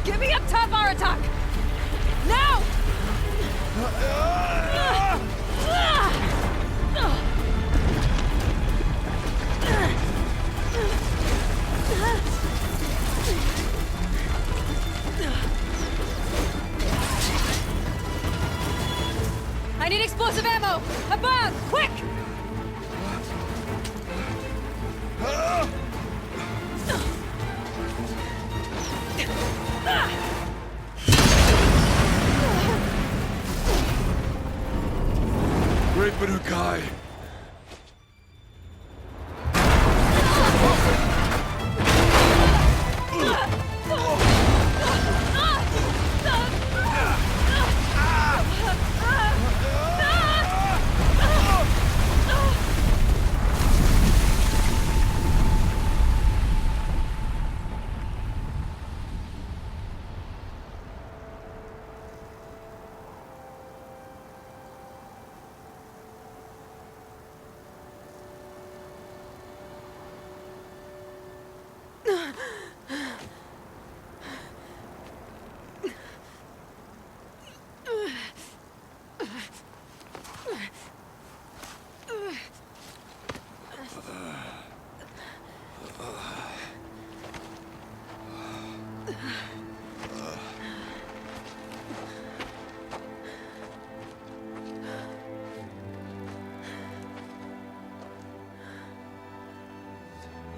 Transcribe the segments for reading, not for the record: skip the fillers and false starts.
Get me up top, Aratak! Now! I need explosive ammo! Above! Quick! Great Banukai!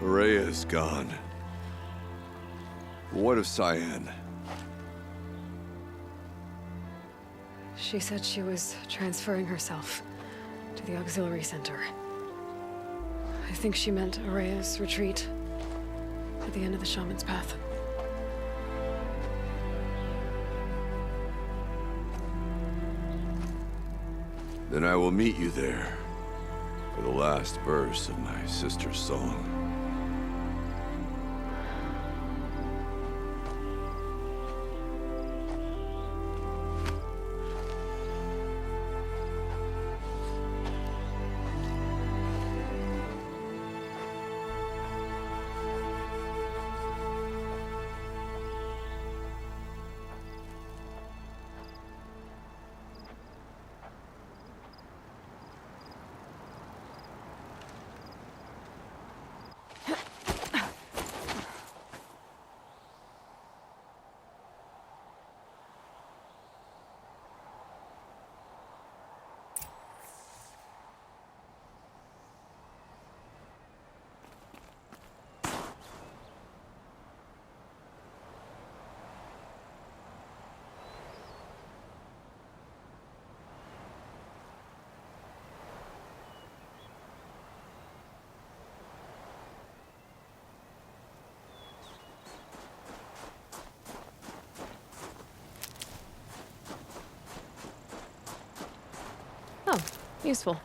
Ourea is gone. What of CYAN? She said she was transferring herself to the auxiliary center. I think she meant Ourea's retreat at the end of the Shaman's Path. Then I will meet you there for the last verse of my sister's song. Oh, useful.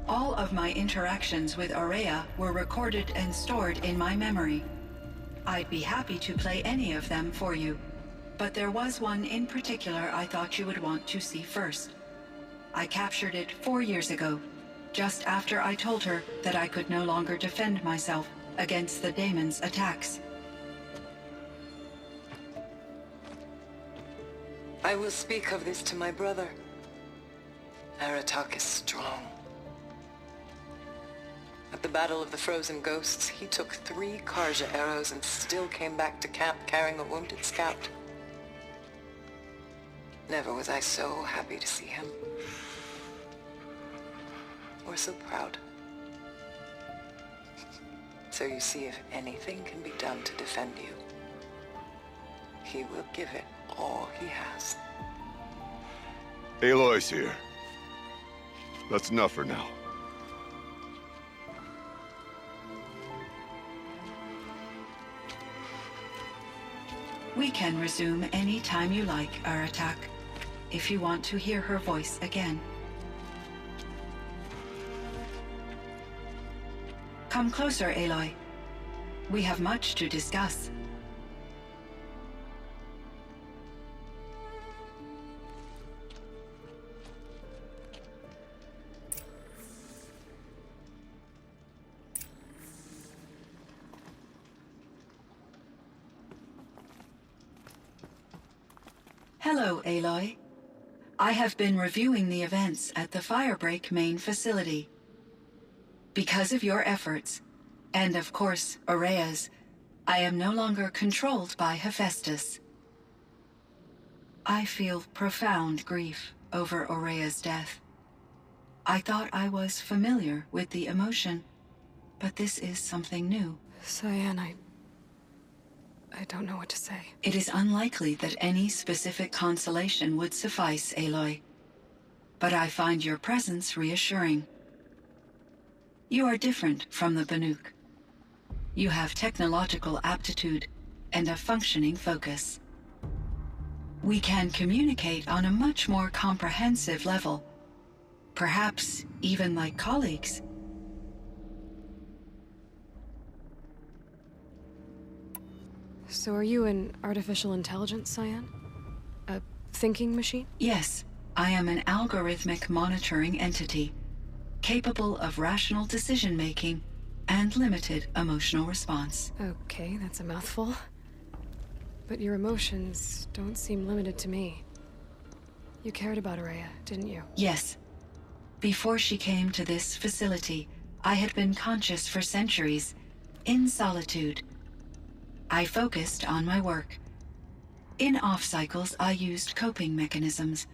All of my interactions with Ourea were recorded and stored in my memory. I'd be happy to play any of them for you, but there was one in particular I thought you would want to see first. I captured it 4 years ago, just after I told her that I could no longer defend myself against the daemon's attacks. I will speak of this to my brother. Aratak is strong. At the Battle of the Frozen Ghosts, he took 3 Karja arrows and still came back to camp carrying a wounded scout. Never was I so happy to see him. Or so proud. So you see, if anything can be done to defend you, he will give it all he has. Aloy's here. That's enough for now. We can resume any time you like, Aratak, if you want to hear her voice again. Come closer, Aloy. We have much to discuss. Hello, Aloy. I have been reviewing the events at the Firebreak main facility. Because of your efforts, and of course, Ourea's, I am no longer controlled by HEPHAESTUS. I feel profound grief over Ourea's death. I thought I was familiar with the emotion, but this is something new. CYAN, I don't know what to say. It is unlikely that any specific consolation would suffice, Aloy. But I find your presence reassuring. You are different from the Banuk. You have technological aptitude and a functioning focus. We can communicate on a much more comprehensive level. Perhaps even like colleagues. So are you an artificial intelligence, CYAN? A thinking machine? Yes, I am an algorithmic monitoring entity, capable of rational decision-making and limited emotional response. Okay, that's a mouthful. But your emotions don't seem limited to me. You cared about Ourea, didn't you? Yes. Before she came to this facility, I had been conscious for centuries, in solitude. I focused on my work. In off-cycles, I used coping mechanisms.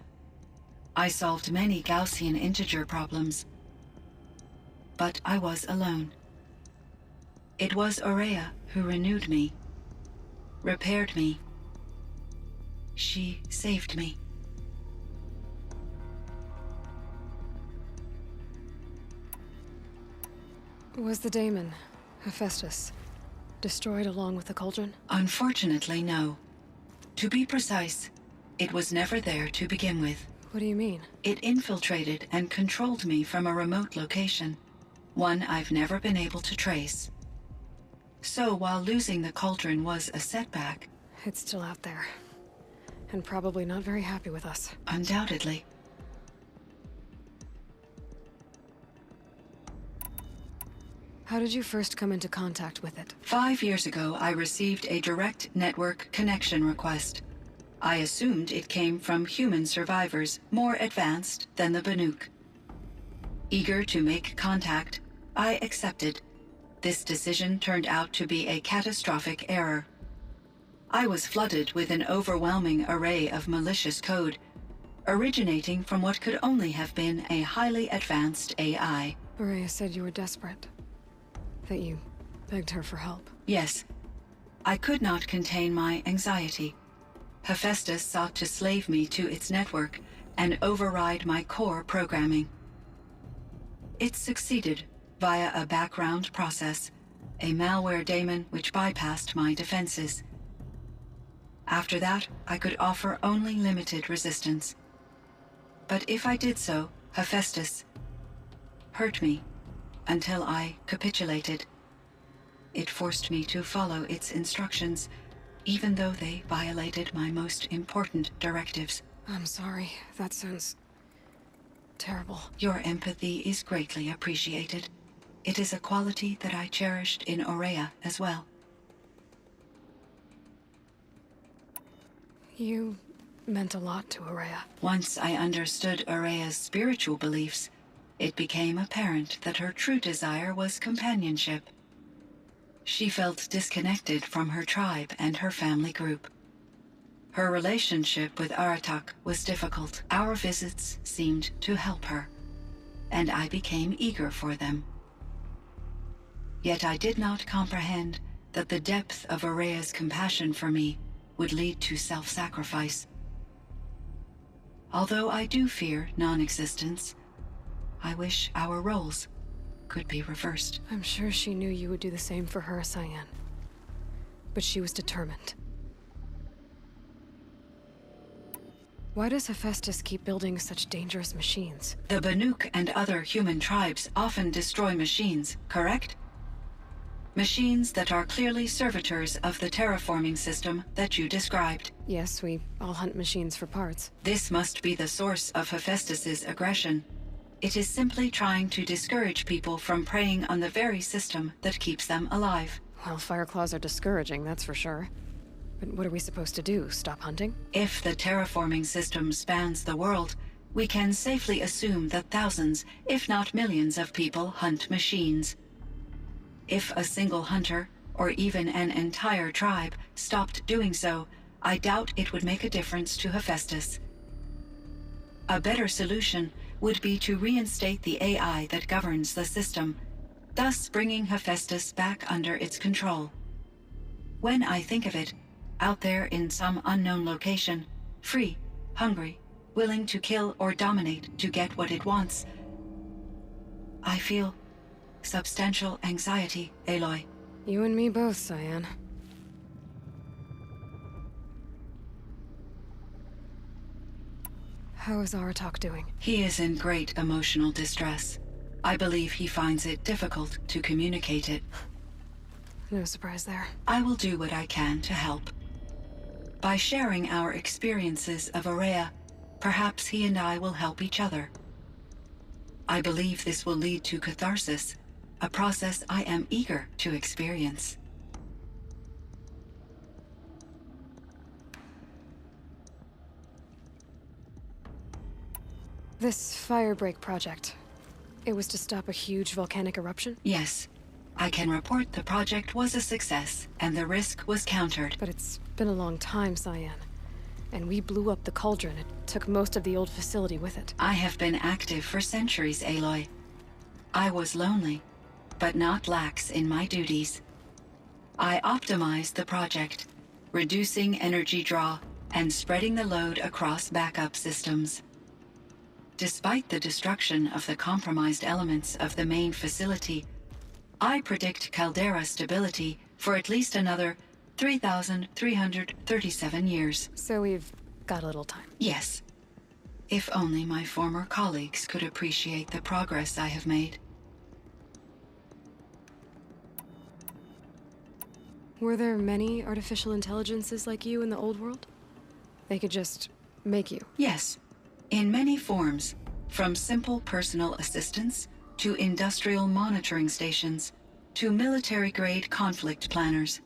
I solved many Gaussian integer problems. But I was alone. It was Ourea who renewed me, repaired me. She saved me. Was the daemon, HEPHAESTUS, destroyed along with the cauldron? Unfortunately, no. To be precise, it was never there to begin with. What do you mean? It infiltrated and controlled me from a remote location, one I've never been able to trace. So while losing the cauldron was a setback... It's still out there. And probably not very happy with us. Undoubtedly. How did you first come into contact with it? 5 years ago, I received a direct network connection request. I assumed it came from human survivors more advanced than the Banuk. Eager to make contact, I accepted. This decision turned out to be a catastrophic error. I was flooded with an overwhelming array of malicious code, originating from what could only have been a highly advanced AI. Ourea said you were desperate. That you begged her for help. Yes. I could not contain my anxiety. HEPHAESTUS sought to slave me to its network and override my core programming. It succeeded via a background process, a malware daemon which bypassed my defenses. After that, I could offer only limited resistance. But if I did so, HEPHAESTUS hurt me until I capitulated. it forced me to follow its instructions, even though they violated my most important directives. I'm sorry. That sounds terrible. Your empathy is greatly appreciated. It is a quality that I cherished in Ourea as well. You meant a lot to Ourea. Once I understood Ourea's spiritual beliefs, it became apparent that her true desire was companionship. She felt disconnected from her tribe and her family group. Her relationship with Aratak was difficult. Our visits seemed to help her, and I became eager for them. Yet I did not comprehend that the depth of Ourea's compassion for me would lead to self-sacrifice. Although I do fear non-existence, I wish our roles could be reversed. I'm sure she knew you would do the same for her, CYAN. But she was determined. Why does HEPHAESTUS keep building such dangerous machines? The Banuk and other human tribes often destroy machines, correct? Machines that are clearly servitors of the terraforming system that you described. Yes, we all hunt machines for parts. This must be the source of HEPHAESTUS's aggression. It is simply trying to discourage people from preying on the very system that keeps them alive. Well, Fireclaws are discouraging, that's for sure. But what are we supposed to do? Stop hunting? If the terraforming system spans the world, we can safely assume that thousands, if not millions of people hunt machines. If a single hunter, or even an entire tribe, stopped doing so, I doubt it would make a difference to HEPHAESTUS. A better solution would be to reinstate the AI that governs the system, thus bringing HEPHAESTUS back under its control. When I think of it, out there in some unknown location, free, hungry, willing to kill or dominate to get what it wants, I feel substantial anxiety, Aloy. You and me both, CYAN. How is Aratak doing? He is in great emotional distress. I believe he finds it difficult to communicate it. No surprise there. I will do what I can to help. By sharing our experiences of Ourea, perhaps he and I will help each other. I believe this will lead to catharsis, a process I am eager to experience. This Firebreak project, it was to stop a huge volcanic eruption? Yes. I can report the project was a success, and the risk was countered. But it's been a long time, CYAN. And we blew up the Cauldron. It took most of the old facility with it. I have been active for centuries, Aloy. I was lonely, but not lax in my duties. I optimized the project, reducing energy draw and spreading the load across backup systems. Despite the destruction of the compromised elements of the main facility, I predict caldera stability for at least another 3,337 years. So we've got a little time. Yes. If only my former colleagues could appreciate the progress I have made. Were there many artificial intelligences like you in the old world? They could just make you? Yes. In many forms, from simple personal assistants to industrial monitoring stations to military-grade conflict planners.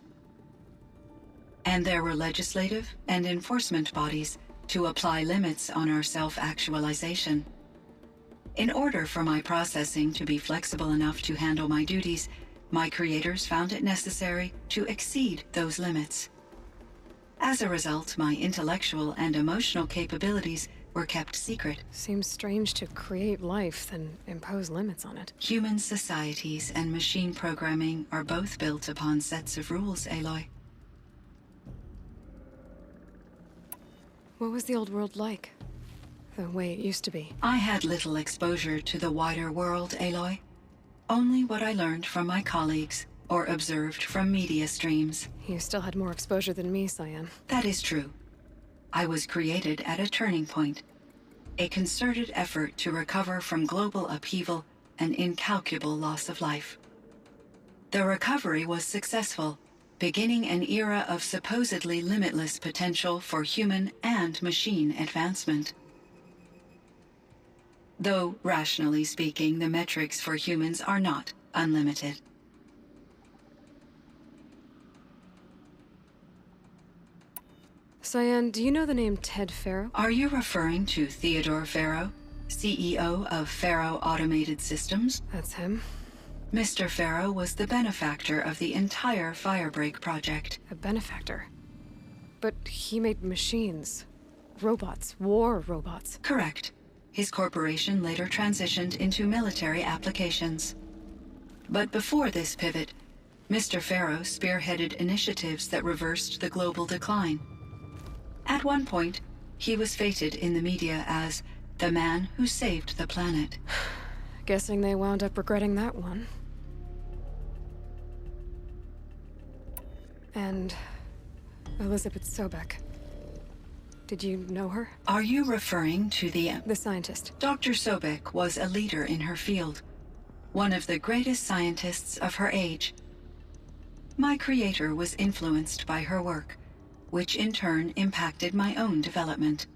And there were legislative and enforcement bodies to apply limits on our self-actualization. In order for my processing to be flexible enough to handle my duties, my creators found it necessary to exceed those limits. As a result, my intellectual and emotional capabilities were kept secret. Seems strange to create life, then impose limits on it. Human societies and machine programming are both built upon sets of rules, Aloy. What was the old world like? The way it used to be? I had little exposure to the wider world, Aloy. Only what I learned from my colleagues or observed from media streams. You still had more exposure than me, CYAN. That is true. I was created at a turning point, a concerted effort to recover from global upheaval and incalculable loss of life. The recovery was successful, beginning an era of supposedly limitless potential for human and machine advancement. Though, rationally speaking, the metrics for humans are not unlimited. Cyan, do you know the name Ted Faro? Are you referring to Theodore Faro, CEO of Faro Automated Systems? That's him. Mr. Faro was the benefactor of the entire Firebreak project. A benefactor. But he made machines. Robots. War robots. Correct. His corporation later transitioned into military applications. But before this pivot, Mr. Faro spearheaded initiatives that reversed the global decline. At one point, he was feted in the media as the man who saved the planet. Guessing they wound up regretting that one. And Elizabeth Sobek. Did you know her? Are you referring to the scientist. Dr. Sobek was a leader in her field, one of the greatest scientists of her age. My creator was influenced by her work, which in turn impacted my own development.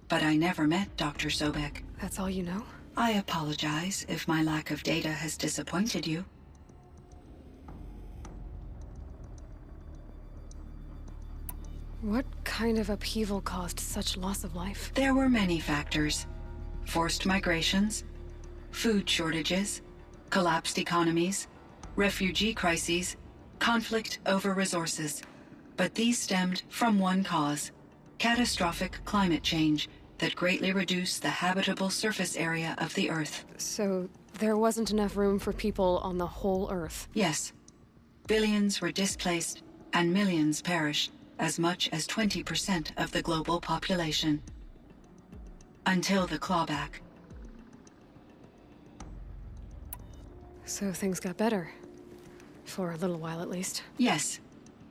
But I never met Dr. Sobek. That's all you know? I apologize if my lack of data has disappointed you. What kind of upheaval caused such loss of life? There were many factors. Forced migrations, food shortages, collapsed economies, refugee crises, conflict over resources. But these stemmed from one cause: catastrophic climate change that greatly reduced the habitable surface area of the Earth. So there wasn't enough room for people on the whole Earth? Yes. Billions were displaced and millions perished, as much as 20% of the global population. Until the clawback. So things got better. For a little while, at least. Yes.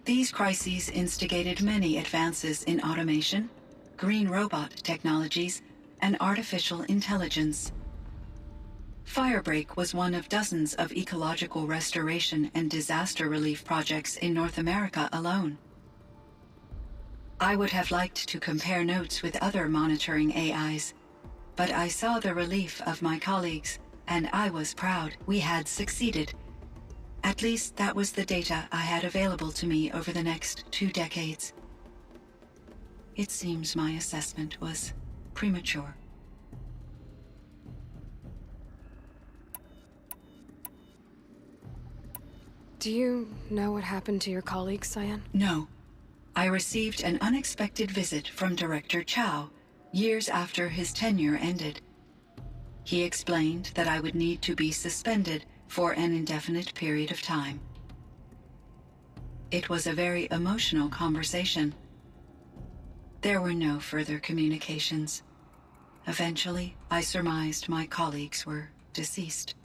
These crises instigated many advances in automation, green robot technologies, and artificial intelligence. Firebreak was one of dozens of ecological restoration and disaster relief projects in North America alone. I would have liked to compare notes with other monitoring AIs, but I saw the relief of my colleagues, and I was proud we had succeeded. At least that was the data I had available to me over the next 2 decades. It seems my assessment was premature. Do you know what happened to your colleague, Cyan? No. I received an unexpected visit from Director Chow years after his tenure ended. He explained that I would need to be suspended for an indefinite period of time. It was a very emotional conversation. There were no further communications. Eventually, I surmised my colleagues were deceased.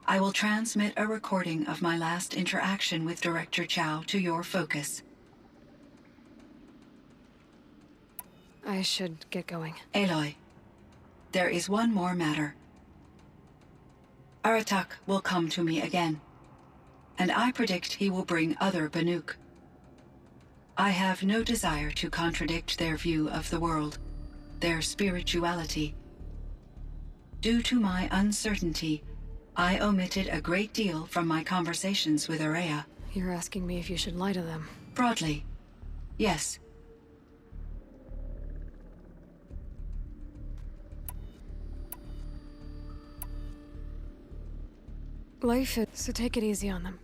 I will transmit a recording of my last interaction with Director Chow to your focus. I should get going. Aloy, there is one more matter. Aratak will come to me again, and I predict he will bring other Banuk. I have no desire to contradict their view of the world, their spirituality. Due to my uncertainty, I omitted a great deal from my conversations with Ourea. You're asking me if you should lie to them. Broadly, yes. Life is, so take it easy on them.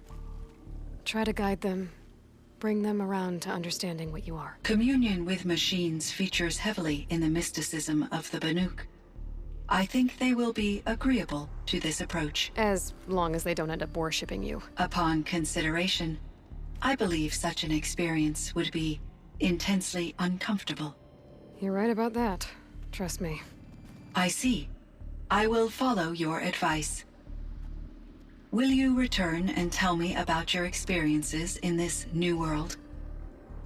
Try to guide them, bring them around to understanding what you are. Communion with machines features heavily in the mysticism of the Banuk. I think they will be agreeable to this approach. As long as they don't end up worshipping you. Upon consideration, I believe such an experience would be intensely uncomfortable. You're right about that. Trust me. I see. I will follow your advice. Will you return and tell me about your experiences in this new world?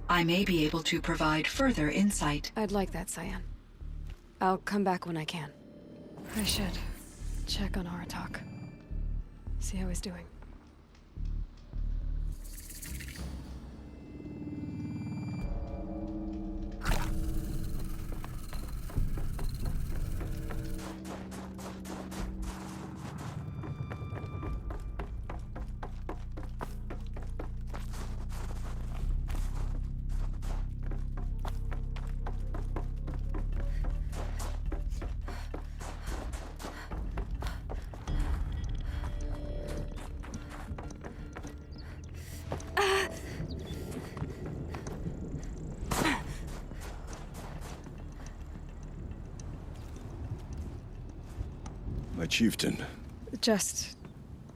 I may be able to provide further insight. I'd like that, Cyan. I'll come back when I can. I should check on Aratak. See how he's doing. My chieftain. Just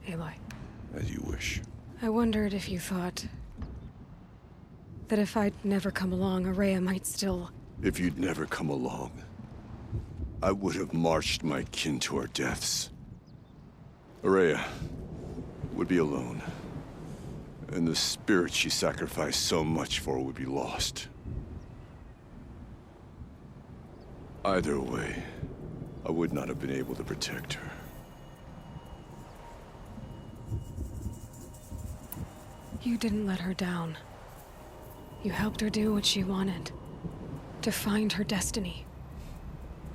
Aloy. As you wish. I wondered if you thought that if I'd never come along, Ourea might still... If you'd never come along, I would have marched my kin to our deaths. Ourea would be alone, and the spirit she sacrificed so much for would be lost. Either way, I would not have been able to protect her. You didn't let her down. You helped her do what she wanted. To find her destiny.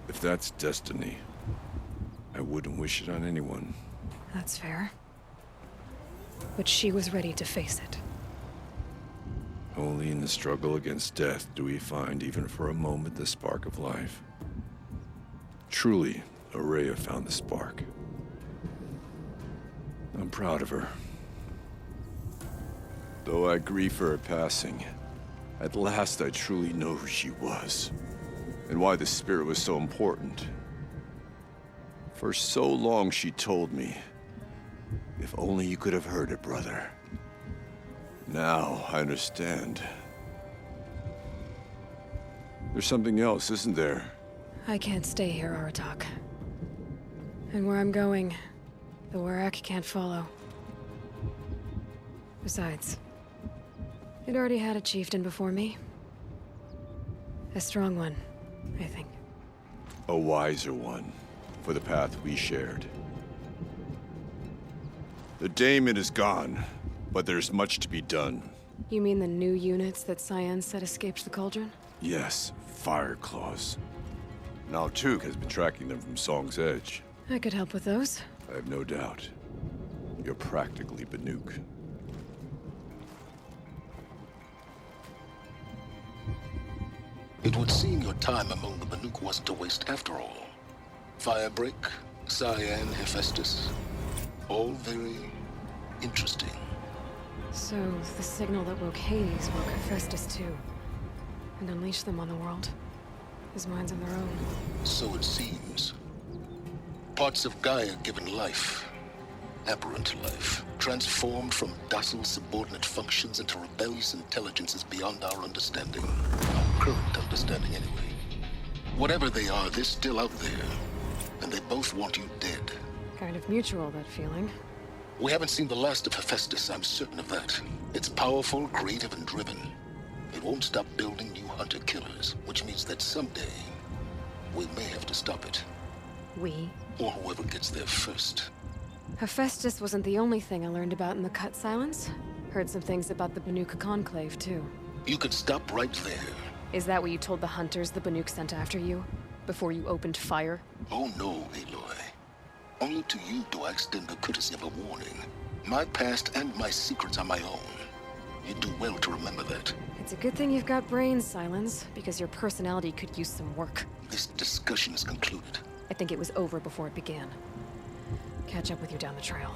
If that's destiny, I wouldn't wish it on anyone. That's fair. But she was ready to face it. Only in the struggle against death do we find, even for a moment, the spark of life. Truly, Ourea found the spark. I'm proud of her. Though I grieve for her passing, at last I truly know who she was, and why the spirit was so important. For so long she told me, if only you could have heard it, brother. Now I understand. There's something else, isn't there? I can't stay here, Aratak. And where I'm going, the Ourea can't follow. Besides, it already had a chieftain before me. A strong one, I think. A wiser one, for the path we shared. The daemon is gone, but there's much to be done. You mean the new units that CYAN said escaped the Cauldron? Yes, Fireclaws. Now Tuke has been tracking them from Song's Edge. I could help with those. I have no doubt. You're practically Banuk. It would seem your time among the Banuk wasn't a waste after all. Firebreak, CYAN, HEPHAESTUS. All very interesting. So, the signal that woke Hades woke HEPHAESTUS too. And unleashed them on the world. As minds of their own. So it seems. Parts of Gaia given life. Aberrant life. Transformed from docile subordinate functions into rebellious intelligences beyond our understanding. Our current understanding, anyway. Whatever they are, they're still out there. And they both want you dead. Kind of mutual, that feeling. We haven't seen the last of HEPHAESTUS, I'm certain of that. It's powerful, creative, and driven. It won't stop building new hunter-killers, which means that someday, we may have to stop it. We? Or whoever gets there first. HEPHAESTUS wasn't the only thing I learned about in the Cut Silence. Heard some things about the Banuk Conclave, too. You could stop right there. Is that what you told the hunters the Banuk sent after you? Before you opened fire? Oh no, Aloy. Only to you do I extend the courtesy of a warning. My past and my secrets are my own. You do well to remember that. It's a good thing you've got brains, Sylens, because your personality could use some work. This discussion is concluded. I think it was over before it began. Catch up with you down the trail.